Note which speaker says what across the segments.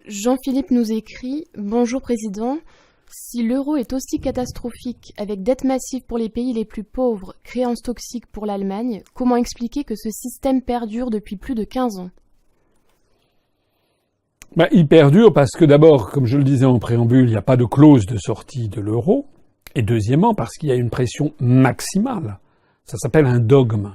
Speaker 1: Jean-Philippe nous écrit « Bonjour Président, si l'euro est aussi catastrophique avec dette massive pour les pays les plus pauvres, créances toxiques pour l'Allemagne, comment expliquer que ce système perdure depuis plus de 15 ans ?»
Speaker 2: Il perdure parce que d'abord, comme je le disais en préambule, il n'y a pas de clause de sortie de l'euro. Et deuxièmement, parce qu'il y a une pression maximale. Ça s'appelle un dogme.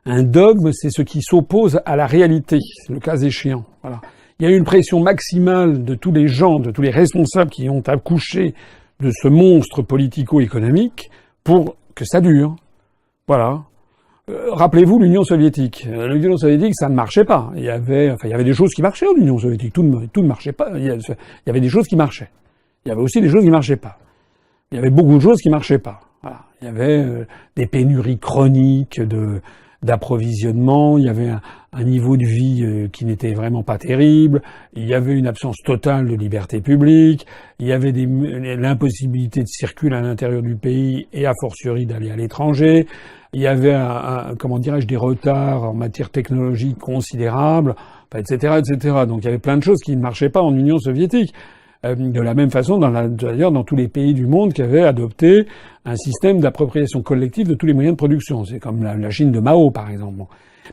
Speaker 2: Un dogme, c'est ce qui s'oppose à la réalité, le cas échéant. Voilà. Il y a une pression maximale de tous les gens, de tous les responsables qui ont accouché de ce monstre politico-économique pour que ça dure. Voilà. Rappelez-vous l'Union soviétique. L'Union soviétique, ça ne marchait pas. Il y avait des choses qui marchaient en Union soviétique. Tout ne marchait pas. Il y avait des choses qui marchaient. Il y avait aussi des choses qui marchaient pas. Il y avait beaucoup de choses qui marchaient pas. Voilà. Il y avait des pénuries chroniques d'approvisionnement. Il y avait un niveau de vie qui n'était vraiment pas terrible. Il y avait une absence totale de liberté publique. Il y avait l'impossibilité de circuler à l'intérieur du pays et a fortiori d'aller à l'étranger. Il y avait des retards en matière technologique considérables, etc., etc. Donc il y avait plein de choses qui ne marchaient pas en Union soviétique. De la même façon, d'ailleurs, dans tous les pays du monde qui avaient adopté un système d'appropriation collective de tous les moyens de production. C'est comme la Chine de Mao, par exemple. Bon.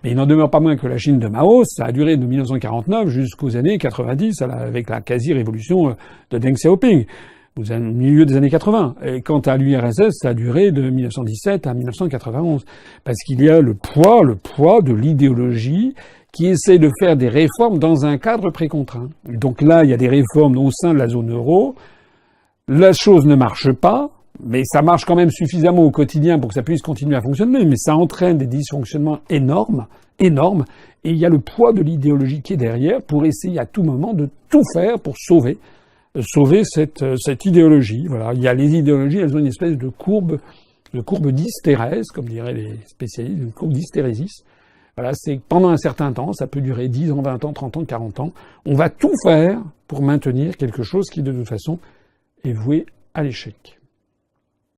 Speaker 2: Mais il n'en demeure pas moins que la Chine de Mao, ça a duré de 1949 jusqu'aux années 90, avec la quasi-révolution de Deng Xiaoping, au milieu des années 80. Et quant à l'URSS, ça a duré de 1917 à 1991. Parce qu'il y a le poids de l'idéologie qui essaie de faire des réformes dans un cadre précontraint. Donc là, il y a des réformes au sein de la zone euro. La chose ne marche pas, mais ça marche quand même suffisamment au quotidien pour que ça puisse continuer à fonctionner, mais ça entraîne des dysfonctionnements énormes, et il y a le poids de l'idéologie qui est derrière pour essayer à tout moment de tout faire pour sauver cette idéologie. Voilà. Il y a les idéologies, elles ont une espèce de courbe d'hystérèse, comme diraient les spécialistes, une courbe d'hystérésis. Voilà, c'est pendant un certain temps, ça peut durer 10 ans, 20 ans, 30 ans, 40 ans. On va tout faire pour maintenir quelque chose qui, de toute façon, est voué à l'échec.